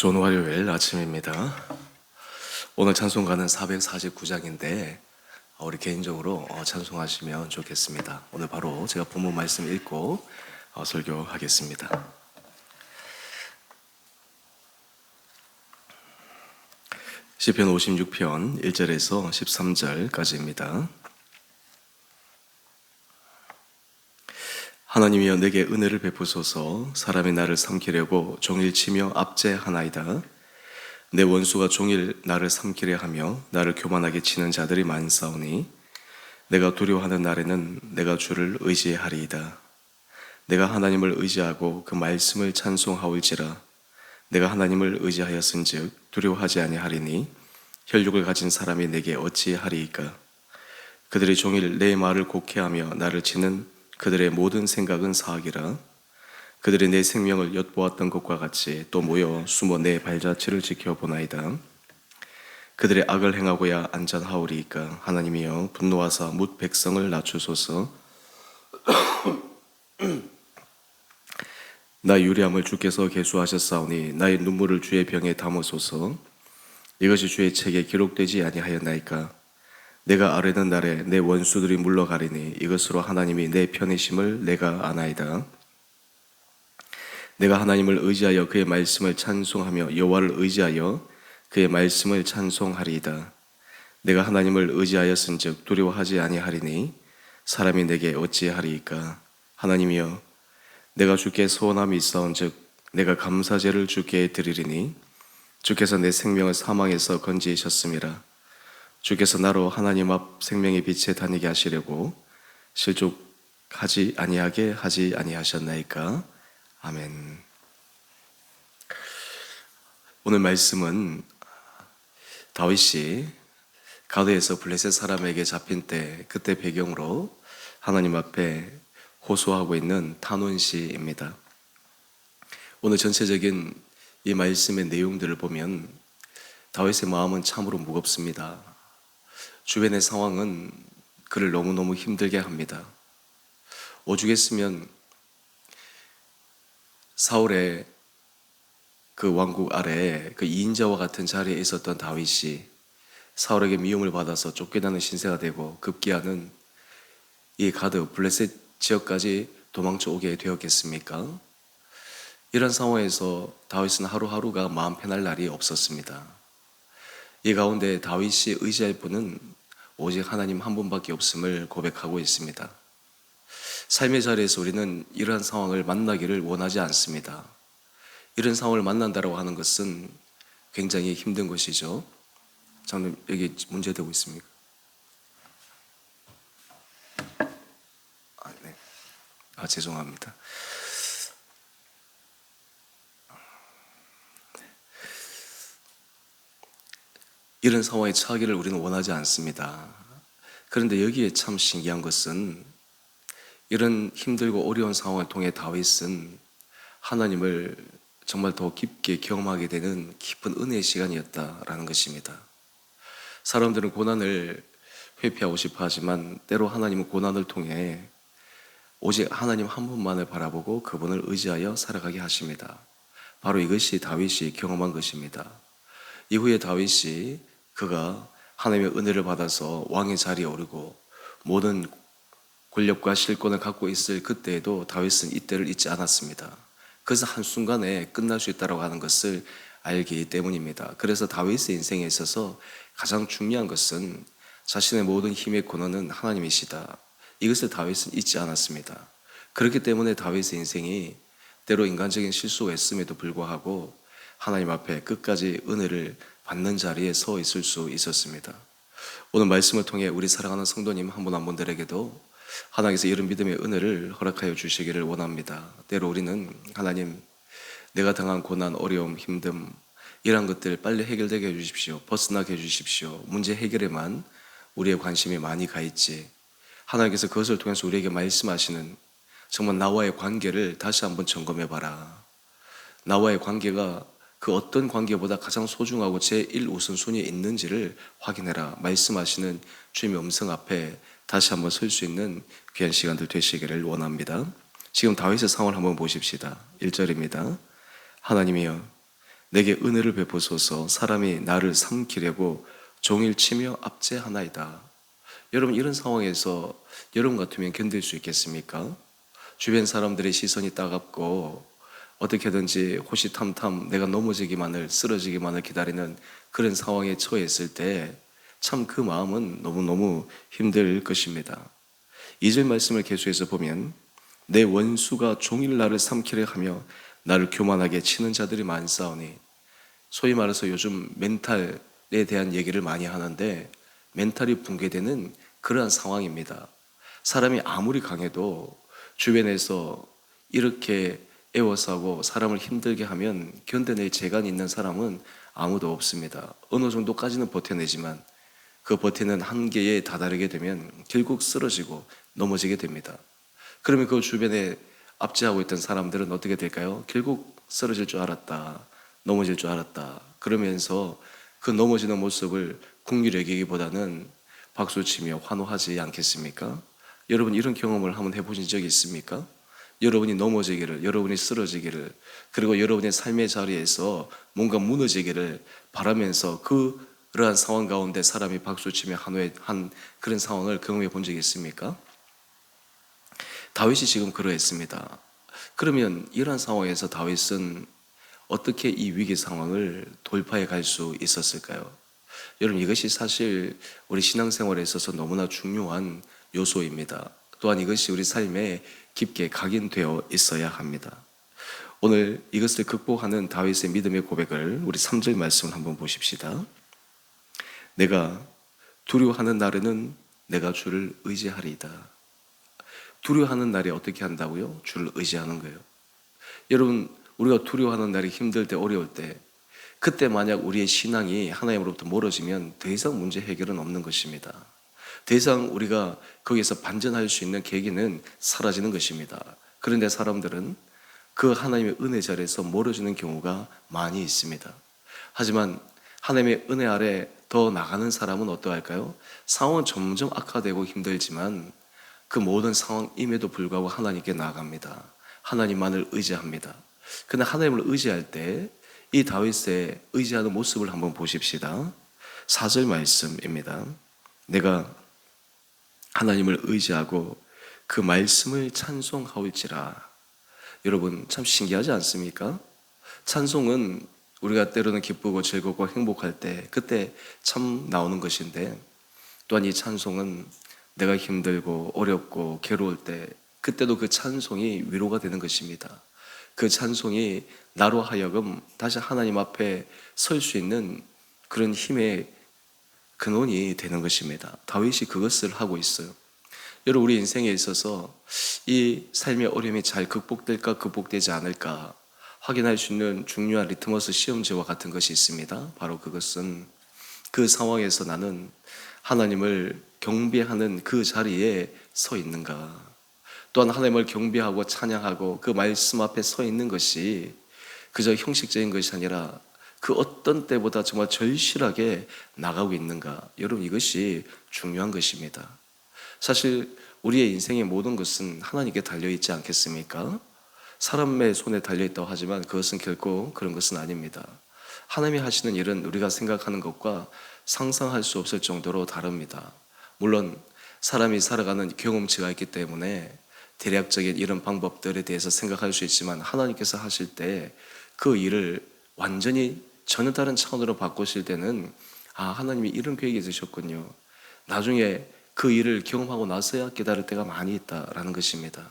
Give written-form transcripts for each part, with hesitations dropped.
좋은 월요일 아침입니다. 오늘 찬송가는 449장인데 우리 개인적으로 찬송하시면 좋겠습니다. 오늘 바로 제가 본문 말씀 읽고 설교하겠습니다. 시편 56편 1절에서 13절까지입니다. 하나님이여 내게 은혜를 베푸소서. 사람이 나를 삼키려고 종일 치며 압제하나이다. 내 원수가 종일 나를 삼키려 하며 나를 교만하게 치는 자들이 많사오니 내가 두려워하는 날에는 내가 주를 의지하리이다. 내가 하나님을 의지하고 그 말씀을 찬송하올지라. 내가 하나님을 의지하였은즉 두려워하지 아니하리니 혈육을 가진 사람이 내게 어찌하리이까. 그들이 종일 내 말을 곡해하며 나를 치는 그들의 모든 생각은 사악이라. 그들이 내 생명을 엿보았던 것과 같이 또 모여 숨어 내 발자취를 지켜보나이다. 그들의 악을 행하고야 안전하오리이까. 하나님이여 분노하사 뭇 백성을 낮추소서. 나 유리함을 주께서 계수하셨사오니 나의 눈물을 주의 병에 담으소서. 이것이 주의 책에 기록되지 아니하였나이까. 내가 아뢰는 날에 내 원수들이 물러가리니 이것으로 하나님이 내 편이심을 내가 아나이다. 내가 하나님을 의지하여 그의 말씀을 찬송하며 여호와를 의지하여 그의 말씀을 찬송하리이다. 내가 하나님을 의지하였은즉 두려워하지 아니하리니 사람이 내게 어찌하리이까. 하나님이여 내가 주께 소원함이 있사온즉 내가 감사제를 주께 드리리니 주께서 내 생명을 사망에서 건지셨음이라. 주께서 나로 하나님 앞 생명의 빛에 다니게 하시려고 실족하지 아니하게 하지 아니하셨나이까. 아멘. 오늘 말씀은 다윗이 가드에서 블레셋 사람에게 잡힌 때 그때 배경으로 하나님 앞에 호소하고 있는 탄원시입니다. 오늘 전체적인 이 말씀의 내용들을 보면 다윗의 마음은 참으로 무겁습니다. 주변의 상황은 그를 너무너무 힘들게 합니다. 오죽했으면 사울의 그 왕국 아래에 그 2인자와 같은 자리에 있었던 다윗이 사울에게 미움을 받아서 쫓겨나는 신세가 되고 급기야는 이 가드 블레셋 지역까지 도망쳐 오게 되었겠습니까? 이런 상황에서 다윗은 하루하루가 마음 편할 날이 없었습니다. 이 가운데 다윗이 의지할 분은 오직 하나님 한 분밖에 없음을 고백하고 있습니다. 삶의 자리에서 우리는 이러한 상황을 만나기를 원하지 않습니다. 이런 상황을 만난다고 하는 것은 굉장히 힘든 것이죠. 저는 여기 문제되고 있습니까? 네. 죄송합니다. 이런 상황에 처하기를 우리는 원하지 않습니다. 그런데 여기에 참 신기한 것은 이런 힘들고 어려운 상황을 통해 다윗은 하나님을 정말 더 깊게 경험하게 되는 깊은 은혜의 시간이었다라는 것입니다. 사람들은 고난을 회피하고 싶어 하지만 때로 하나님은 고난을 통해 오직 하나님 한 분만을 바라보고 그분을 의지하여 살아가게 하십니다. 바로 이것이 다윗이 경험한 것입니다. 이후에 다윗이 그가 하나님의 은혜를 받아서 왕의 자리에 오르고 모든 권력과 실권을 갖고 있을 그때에도 다윗은 이때를 잊지 않았습니다. 그래서 한순간에 끝날 수 있다고 하는 것을 알기 때문입니다. 그래서 다윗의 인생에 있어서 가장 중요한 것은 자신의 모든 힘의 근원은 하나님이시다. 이것을 다윗은 잊지 않았습니다. 그렇기 때문에 다윗의 인생이 때로 인간적인 실수가 있음에도 불구하고 하나님 앞에 끝까지 은혜를 받는 자리에 서 있을 수 있었습니다. 오늘 말씀을 통해 우리 사랑하는 성도님 한 분 한 분들에게도 하나님께서 이런 믿음의 은혜를 허락하여 주시기를 원합니다. 때로 우리는 하나님 내가 당한 고난, 어려움, 힘듦 이런 것들 빨리 해결되게 해주십시오. 벗어나게 해주십시오. 문제 해결에만 우리의 관심이 많이 가 있지 하나님께서 그것을 통해서 우리에게 말씀하시는 정말 나와의 관계를 다시 한번 점검해봐라. 나와의 관계가 그 어떤 관계보다 가장 소중하고 제1 우선순위에 있는지를 확인해라. 말씀하시는 주님의 음성 앞에 다시 한번 설 수 있는 귀한 시간들 되시기를 원합니다. 지금 다윗의 상황을 한번 보십시다. 1절입니다. 하나님이여 내게 은혜를 베푸소서. 사람이 나를 삼키려고 종일 치며 압제하나이다. 여러분, 이런 상황에서 여러분 같으면 견딜 수 있겠습니까? 주변 사람들의 시선이 따갑고 어떻게든지 호시탐탐 내가 넘어지기만을, 쓰러지기만을 기다리는 그런 상황에 처했을 때 참 그 마음은 너무너무 힘들 것입니다. 2절 말씀을 계속해서 보면 내 원수가 종일 나를 삼키려 하며 나를 교만하게 치는 자들이 많사오니, 소위 말해서 요즘 멘탈에 대한 얘기를 많이 하는데 멘탈이 붕괴되는 그러한 상황입니다. 사람이 아무리 강해도 주변에서 이렇게 애워싸고 사람을 힘들게 하면 견뎌낼 재간이 있는 사람은 아무도 없습니다. 어느 정도까지는 버텨내지만 그 버티는 한계에 다다르게 되면 결국 쓰러지고 넘어지게 됩니다. 그러면 그 주변에 압제하고 있던 사람들은 어떻게 될까요? 결국 쓰러질 줄 알았다, 넘어질 줄 알았다 그러면서 그 넘어지는 모습을 긍휼히 여기기보다는 박수치며 환호하지 않겠습니까? 여러분, 이런 경험을 한번 해보신 적이 있습니까? 여러분이 넘어지기를, 여러분이 쓰러지기를, 그리고 여러분의 삶의 자리에서 뭔가 무너지기를 바라면서 그러한 상황 가운데 사람이 박수치며 환호한 그런 상황을 경험해 본 적이 있습니까? 다윗이 지금 그러했습니다. 그러면 이러한 상황에서 다윗은 어떻게 이 위기 상황을 돌파해 갈 수 있었을까요? 여러분, 이것이 사실 우리 신앙생활에 있어서 너무나 중요한 요소입니다. 또한 이것이 우리 삶에 깊게 각인되어 있어야 합니다. 오늘 이것을 극복하는 다윗의 믿음의 고백을 우리 3절 말씀을 한번 보십시다. 내가 두려워하는 날에는 내가 주를 의지하리이다. 두려워하는 날에 어떻게 한다고요? 주를 의지하는 거예요. 여러분, 우리가 두려워하는 날이 힘들 때, 어려울 때, 그때 만약 우리의 신앙이 하나님으로부터 멀어지면 더 이상 문제 해결은 없는 것입니다. 더 이상 우리가 거기에서 반전할 수 있는 계기는 사라지는 것입니다. 그런데 사람들은 그 하나님의 은혜 자리에서 멀어지는 경우가 많이 있습니다. 하지만 하나님의 은혜 아래 더 나가는 사람은 어떠할까요? 상황은 점점 악화되고 힘들지만 그 모든 상황임에도 불구하고 하나님께 나아갑니다. 하나님만을 의지합니다. 그러나 하나님을 의지할 때 이 다윗의 의지하는 모습을 한번 보십시다. 4절 말씀입니다. 내가 하나님을 의지하고 그 말씀을 찬송하올지라. 여러분, 참 신기하지 않습니까? 찬송은 우리가 때로는 기쁘고 즐겁고 행복할 때 그때 참 나오는 것인데, 또한 이 찬송은 내가 힘들고 어렵고 괴로울 때 그때도 그 찬송이 위로가 되는 것입니다. 그 찬송이 나로 하여금 다시 하나님 앞에 설 수 있는 그런 힘의 근원이 되는 것입니다. 다윗이 그것을 하고 있어요. 여러분, 우리 인생에 있어서 이 삶의 어려움이 잘 극복될까 극복되지 않을까 확인할 수 있는 중요한 리트머스 시험지와 같은 것이 있습니다. 바로 그것은 그 상황에서 나는 하나님을 경배하는 그 자리에 서 있는가, 또한 하나님을 경배하고 찬양하고 그 말씀 앞에 서 있는 것이 그저 형식적인 것이 아니라 그 어떤 때보다 정말 절실하게 나가고 있는가. 여러분, 이것이 중요한 것입니다. 사실 우리의 인생의 모든 것은 하나님께 달려있지 않겠습니까? 사람의 손에 달려있다고 하지만 그것은 결코 그런 것은 아닙니다. 하나님이 하시는 일은 우리가 생각하는 것과 상상할 수 없을 정도로 다릅니다. 물론 사람이 살아가는 경험치가 있기 때문에 대략적인 이런 방법들에 대해서 생각할 수 있지만, 하나님께서 하실 때 그 일을 완전히 전혀 다른 차원으로 바꾸실 때는 하나님이 이런 계획이 있으셨군요, 나중에 그 일을 경험하고 나서야 깨달을 때가 많이 있다라는 것입니다.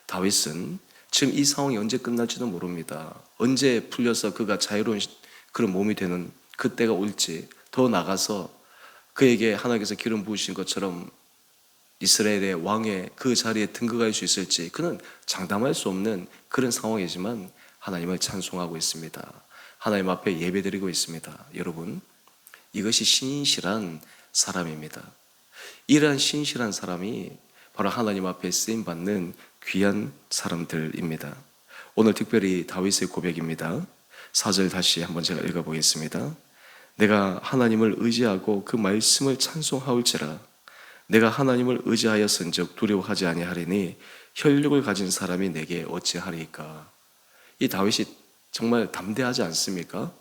다윗은 지금 이 상황이 언제 끝날지도 모릅니다. 언제 풀려서 그가 자유로운 그런 몸이 되는 그때가 올지, 더 나가서 그에게 하나님께서 기름 부으신 것처럼 이스라엘의 왕의 그 자리에 등극할 수 있을지 그는 장담할 수 없는 그런 상황이지만 하나님을 찬송하고 있습니다. 하나님 앞에 예배드리고 있습니다. 여러분, 이것이 신실한 사람입니다. 이러한 신실한 사람이 바로 하나님 앞에 쓰임받는 귀한 사람들입니다. 오늘 특별히 다윗의 고백입니다. 4절 다시 한번 제가 읽어보겠습니다. 내가 하나님을 의지하고 그 말씀을 찬송하올지라. 내가 하나님을 의지하였은즉 두려워하지 아니하리니 혈육을 가진 사람이 내게 어찌하리까. 이 다윗이 정말 담대하지 않습니까?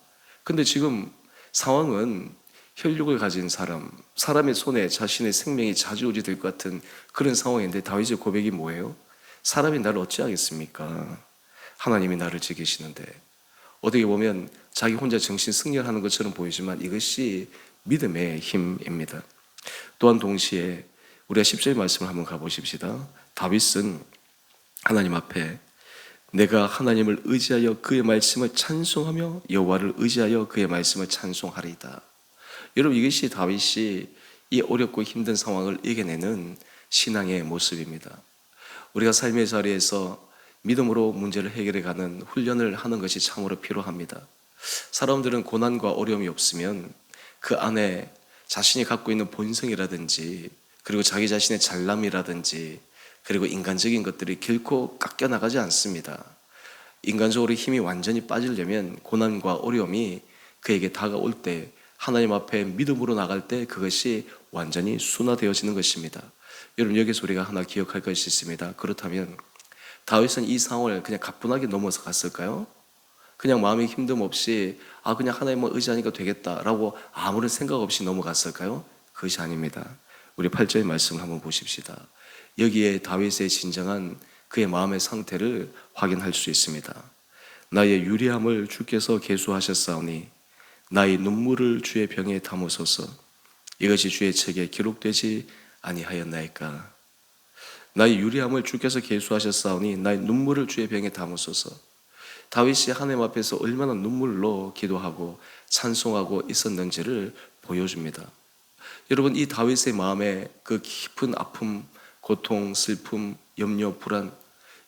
근데 지금 상황은 혈육을 가진 사람의 손에 자신의 생명이 좌지우지 될 것 같은 그런 상황인데 다윗의 고백이 뭐예요? 사람이 나를 어찌하겠습니까? 하나님이 나를 지키시는데. 어떻게 보면 자기 혼자 정신 승리하는 것처럼 보이지만 이것이 믿음의 힘입니다. 또한 동시에 우리가 10절 말씀을 한번 가보십시다. 다윗은 하나님 앞에 내가 하나님을 의지하여 그의 말씀을 찬송하며 여호와를 의지하여 그의 말씀을 찬송하리이다. 여러분, 이것이 다윗이 이 어렵고 힘든 상황을 이겨내는 신앙의 모습입니다. 우리가 삶의 자리에서 믿음으로 문제를 해결해가는 훈련을 하는 것이 참으로 필요합니다. 사람들은 고난과 어려움이 없으면 그 안에 자신이 갖고 있는 본성이라든지 그리고 자기 자신의 잘남이라든지 그리고 인간적인 것들이 결코 깎여나가지 않습니다. 인간적으로 힘이 완전히 빠지려면 고난과 어려움이 그에게 다가올 때 하나님 앞에 믿음으로 나갈 때 그것이 완전히 순화되어지는 것입니다. 여러분, 여기서 우리가 하나 기억할 것이 있습니다. 그렇다면 다윗은 이 상황을 그냥 가뿐하게 넘어서 갔을까요? 그냥 마음의 힘듦 없이 그냥 하나님만 의지하니까 되겠다라고 아무런 생각 없이 넘어갔을까요? 그것이 아닙니다. 우리 8절의 말씀을 한번 보십시다. 여기에 다윗의 진정한 그의 마음의 상태를 확인할 수 있습니다. 나의 유리함을 주께서 계수하셨사오니 나의 눈물을 주의 병에 담으소서. 이것이 주의 책에 기록되지 아니하였나이까. 나의 유리함을 주께서 계수하셨사오니 나의 눈물을 주의 병에 담으소서. 다윗이 하나님 앞에서 얼마나 눈물로 기도하고 찬송하고 있었는지를 보여줍니다. 여러분, 이 다윗의 마음에 그 깊은 아픔, 고통, 슬픔, 염려, 불안,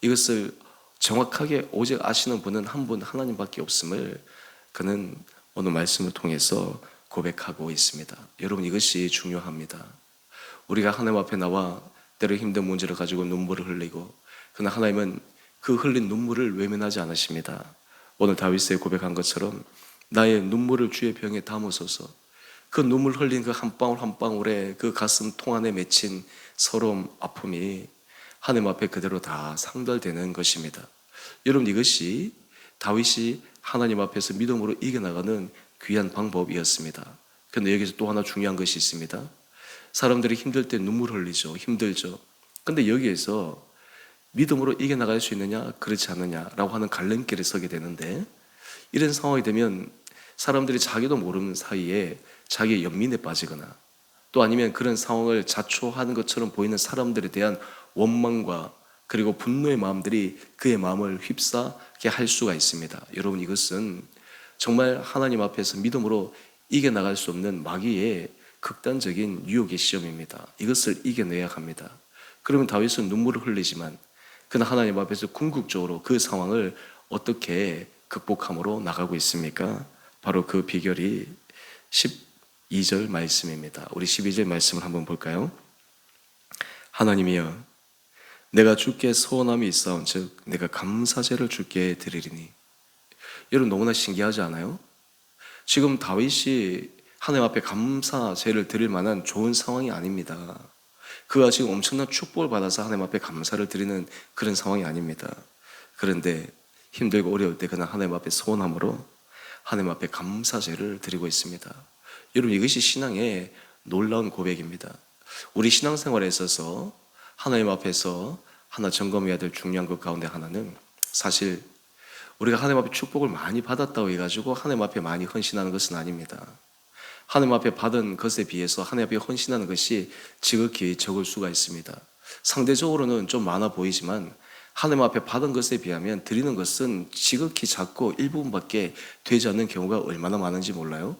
이것을 정확하게 오직 아시는 분은 한 분 하나님밖에 없음을 그는 오늘 말씀을 통해서 고백하고 있습니다. 여러분, 이것이 중요합니다. 우리가 하나님 앞에 나와 때로 힘든 문제를 가지고 눈물을 흘리고, 그러나 하나님은 그 흘린 눈물을 외면하지 않으십니다. 오늘 다윗의 고백한 것처럼 나의 눈물을 주의 병에 담으소서. 그 눈물 흘린 그 한 방울 한 방울에 그 가슴 통 안에 맺힌 서러움, 아픔이 하나님 앞에 그대로 다 상달되는 것입니다. 여러분, 이것이 다윗이 하나님 앞에서 믿음으로 이겨나가는 귀한 방법이었습니다. 그런데 여기서 또 하나 중요한 것이 있습니다. 사람들이 힘들 때 눈물 흘리죠. 힘들죠. 그런데 여기에서 믿음으로 이겨나갈 수 있느냐 그렇지 않느냐라고 하는 갈림길에 서게 되는데, 이런 상황이 되면 사람들이 자기도 모르는 사이에 자기의 연민에 빠지거나 또 아니면 그런 상황을 자초하는 것처럼 보이는 사람들에 대한 원망과 그리고 분노의 마음들이 그의 마음을 휩싸게 할 수가 있습니다. 여러분, 이것은 정말 하나님 앞에서 믿음으로 이겨나갈 수 없는 마귀의 극단적인 유혹의 시험입니다. 이것을 이겨내야 합니다. 그러면 다윗은 눈물을 흘리지만 그는 하나님 앞에서 궁극적으로 그 상황을 어떻게 극복함으로 나가고 있습니까? 바로 그 비결이 12절 말씀입니다. 우리 12절 말씀을 한번 볼까요? 하나님이여, 내가 주께 서원함이 있사온즉 내가 감사제를 주께 드리리니. 여러분, 너무나 신기하지 않아요? 지금 다윗이 하나님 앞에 감사제를 드릴 만한 좋은 상황이 아닙니다. 그가 지금 엄청난 축복을 받아서 하나님 앞에 감사를 드리는 그런 상황이 아닙니다. 그런데 힘들고 어려울 때 그는 하나님 앞에 서원함으로 하나님 앞에 감사제를 드리고 있습니다. 여러분, 이것이 신앙의 놀라운 고백입니다. 우리 신앙생활에 있어서 하나님 앞에서 하나 점검해야 될 중요한 것 가운데 하나는, 사실 우리가 하나님 앞에 축복을 많이 받았다고 해가지고 하나님 앞에 많이 헌신하는 것은 아닙니다. 하나님 앞에 받은 것에 비해서 하나님 앞에 헌신하는 것이 지극히 적을 수가 있습니다. 상대적으로는 좀 많아 보이지만 하나님 앞에 받은 것에 비하면 드리는 것은 지극히 작고 일부분밖에 되지 않는 경우가 얼마나 많은지 몰라요?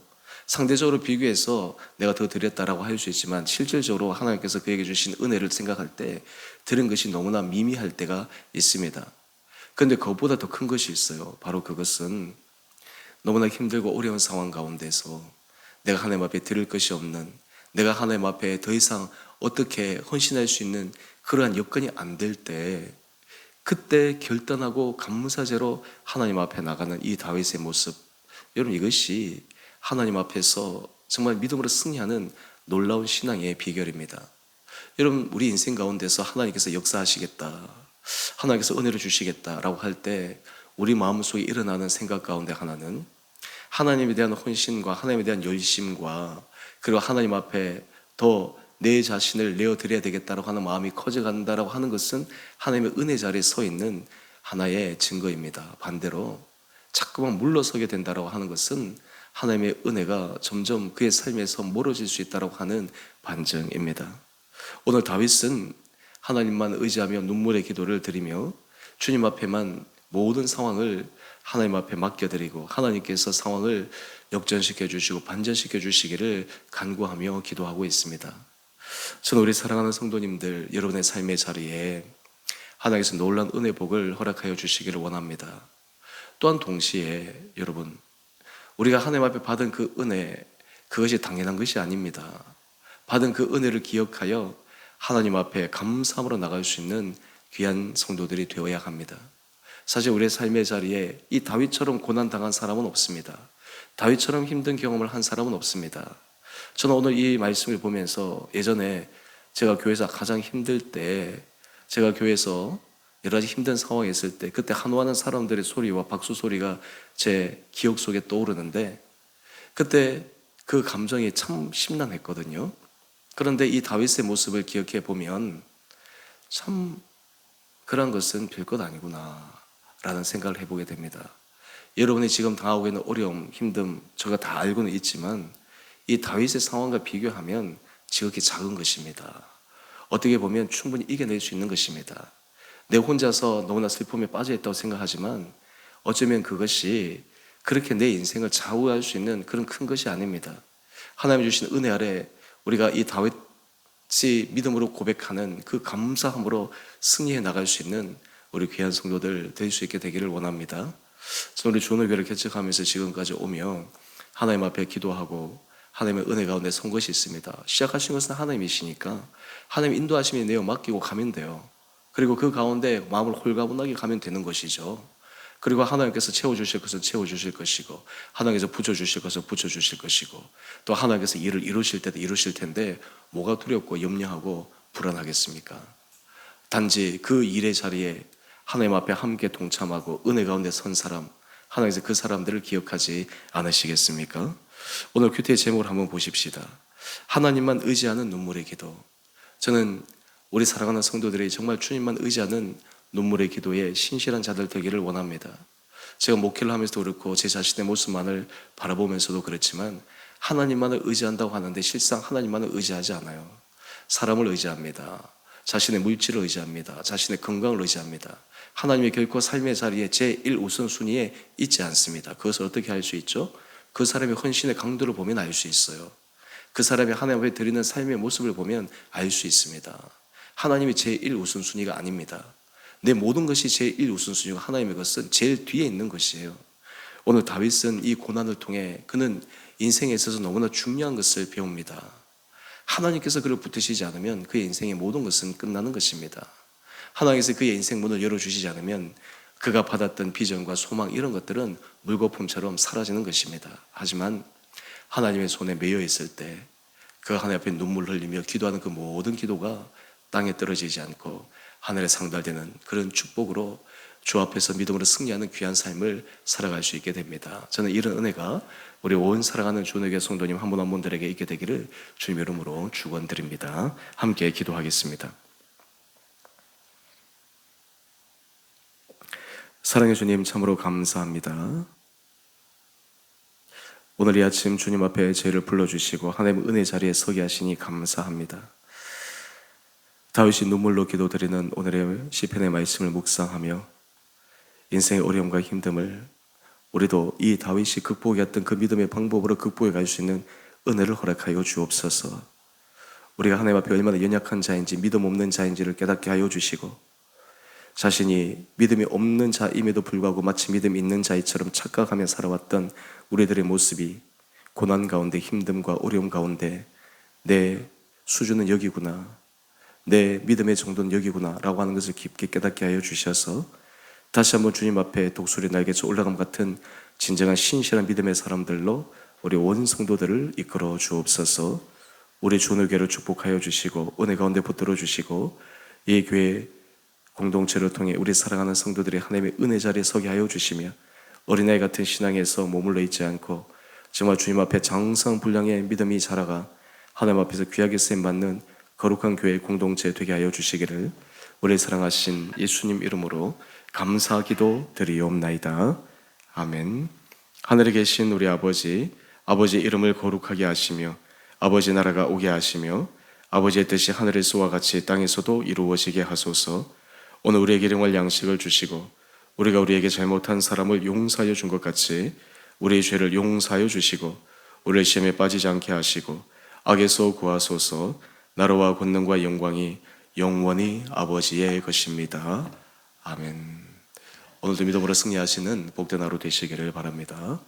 상대적으로 비교해서 내가 더 드렸다라고 할 수 있지만 실질적으로 하나님께서 그에게 주신 은혜를 생각할 때 드린 것이 너무나 미미할 때가 있습니다. 그런데 그것보다 더 큰 것이 있어요. 바로 그것은 너무나 힘들고 어려운 상황 가운데서 내가 하나님 앞에 드릴 것이 없는, 내가 하나님 앞에 더 이상 어떻게 헌신할 수 있는 그러한 여건이 안 될 때, 그때 결단하고 감사제로 하나님 앞에 나가는 이 다윗의 모습, 여러분, 이것이 하나님 앞에서 정말 믿음으로 승리하는 놀라운 신앙의 비결입니다. 여러분, 우리 인생 가운데서 하나님께서 역사하시겠다, 하나님께서 은혜를 주시겠다라고 할 때 우리 마음속에 일어나는 생각 가운데 하나는 하나님에 대한 헌신과 하나님에 대한 열심과 그리고 하나님 앞에 더 내 자신을 내어드려야 되겠다라고 하는 마음이 커져간다라고 하는 것은 하나님의 은혜 자리에 서 있는 하나의 증거입니다. 반대로 자꾸만 물러서게 된다라고 하는 것은 하나님의 은혜가 점점 그의 삶에서 멀어질 수 있다라고 하는 반증입니다. 오늘 다윗은 하나님만 의지하며 눈물의 기도를 드리며 주님 앞에만 모든 상황을 하나님 앞에 맡겨드리고 하나님께서 상황을 역전시켜 주시고 반전시켜 주시기를 간구하며 기도하고 있습니다. 저는 우리 사랑하는 성도님들 여러분의 삶의 자리에 하나님께서 놀라운 은혜 복을 허락하여 주시기를 원합니다. 또한 동시에 여러분 우리가 하나님 앞에 받은 그 은혜 그것이 당연한 것이 아닙니다. 받은 그 은혜를 기억하여 하나님 앞에 감사함으로 나갈 수 있는 귀한 성도들이 되어야 합니다. 사실 우리의 삶의 자리에 이 다윗처럼 고난당한 사람은 없습니다. 다윗처럼 힘든 경험을 한 사람은 없습니다. 저는 오늘 이 말씀을 보면서 예전에 제가 교회에서 가장 힘들 때 제가 교회에서 여러 가지 힘든 상황에 있을 때 그때 한호하는 사람들의 소리와 박수 소리가 제 기억 속에 떠오르는데 그때 그 감정이 참 심란했거든요. 그런데 이 다윗의 모습을 기억해 보면 참 그런 것은 별것 아니구나 라는 생각을 해보게 됩니다. 여러분이 지금 당하고 있는 어려움, 힘듦 제가 다 알고는 있지만 이 다윗의 상황과 비교하면 지극히 작은 것입니다. 어떻게 보면 충분히 이겨낼 수 있는 것입니다. 내 혼자서 너무나 슬픔에 빠져 있다고 생각하지만 어쩌면 그것이 그렇게 내 인생을 좌우할 수 있는 그런 큰 것이 아닙니다. 하나님이 주신 은혜 아래 우리가 이 다윗이 믿음으로 고백하는 그 감사함으로 승리해 나갈 수 있는 우리 귀한 성도들 될 수 있게 되기를 원합니다. 저는 우리 주원의교회를 개척하면서 지금까지 오며 하나님 앞에 기도하고 하나님의 은혜 가운데 선 것이 있습니다. 시작하신 것은 하나님이시니까 하나님 인도하심에 내어 맡기고 가면 돼요. 그리고 그 가운데 마음을 홀가분하게 가면 되는 것이죠. 그리고 하나님께서 채워주실 것은 채워주실 것이고 하나님께서 붙여주실 것은 붙여주실 것이고 또 하나님께서 일을 이루실 때도 이루실 텐데 뭐가 두렵고 염려하고 불안하겠습니까? 단지 그 일의 자리에 하나님 앞에 함께 동참하고 은혜 가운데 선 사람 하나님께서 그 사람들을 기억하지 않으시겠습니까? 오늘 큐티의 제목을 한번 보십시다. 하나님만 의지하는 눈물의 기도. 저는 우리 사랑하는 성도들이 정말 주님만 의지하는 눈물의 기도에 신실한 자들 되기를 원합니다. 제가 목회를 하면서도 그렇고 제 자신의 모습만을 바라보면서도 그렇지만 하나님만을 의지한다고 하는데 실상 하나님만을 의지하지 않아요. 사람을 의지합니다. 자신의 물질을 의지합니다. 자신의 건강을 의지합니다. 하나님이 결코 삶의 자리에 제1 우선순위에 있지 않습니다. 그것을 어떻게 알 수 있죠? 그 사람의 헌신의 강도를 보면 알 수 있어요. 그 사람이 하나님 앞에 드리는 삶의 모습을 보면 알 수 있습니다. 하나님이 제1 우선순위가 아닙니다. 내 모든 것이 제1 우선순위고 하나님의 것은 제일 뒤에 있는 것이에요. 오늘 다윗은 이 고난을 통해 그는 인생에 있어서 너무나 중요한 것을 배웁니다. 하나님께서 그를 붙으시지 않으면 그의 인생의 모든 것은 끝나는 것입니다. 하나님께서 그의 인생 문을 열어주시지 않으면 그가 받았던 비전과 소망 이런 것들은 물거품처럼 사라지는 것입니다. 하지만 하나님의 손에 매여 있을 때 그 하나님 앞에 눈물 흘리며 기도하는 그 모든 기도가 땅에 떨어지지 않고 하늘에 상달되는 그런 축복으로 주 앞에서 믿음으로 승리하는 귀한 삶을 살아갈 수 있게 됩니다. 저는 이런 은혜가 우리 온 사랑하는 주원의교회 성도님 한 분 한 분들에게 있게 되기를 주님 이름으로 축원드립니다. 함께 기도하겠습니다. 사랑의 주님 참으로 감사합니다. 오늘 이 아침 주님 앞에 저희를 불러주시고 하나님의 은혜 자리에 서게 하시니 감사합니다. 다윗이 눈물로 기도드리는 오늘의 시편의 말씀을 묵상하며 인생의 어려움과 힘듦을 우리도 이 다윗이 극복했던 그 믿음의 방법으로 극복해 갈 수 있는 은혜를 허락하여 주옵소서. 우리가 하나님 앞에 얼마나 연약한 자인지 믿음 없는 자인지를 깨닫게 하여 주시고 자신이 믿음이 없는 자임에도 불구하고 마치 믿음 있는 자이처럼 착각하며 살아왔던 우리들의 모습이 고난 가운데 힘듦과 어려움 가운데 내 수준은 여기구나, 내 믿음의 정도는 여기구나 라고 하는 것을 깊게 깨닫게 하여 주셔서 다시 한번 주님 앞에 독수리 날개쳐 올라감 같은 진정한 신실한 믿음의 사람들로 우리 온 성도들을 이끌어 주옵소서. 우리 주원의교회를 축복하여 주시고 은혜 가운데 붙들어 주시고 이 교회 공동체를 통해 우리 사랑하는 성도들이 하나님의 은혜 자리에 서게 하여 주시며 어린아이 같은 신앙에서 머물러 있지 않고 정말 주님 앞에 장성불량의 믿음이 자라가 하나님 앞에서 귀하게 쓰임받는 거룩한 교회 공동체 되게 하여 주시기를 우리 사랑하신 예수님 이름으로 감사기도 드리옵나이다. 아멘. 하늘에 계신 우리 아버지, 아버지의 이름을 거룩하게 하시며 아버지 나라가 오게 하시며 아버지의 뜻이 하늘에서와 같이 땅에서도 이루어지게 하소서. 오늘 우리에게 일용할 양식을 주시고 우리가 우리에게 잘못한 사람을 용서하여 준 것 같이 우리의 죄를 용서하여 주시고 우리를 시험에 빠지지 않게 하시고 악에서 구하소서. 나라와 권능과 영광이 영원히 아버지의 것입니다. 아멘. 오늘도 믿음으로 승리하시는 복된 하루 되시기를 바랍니다.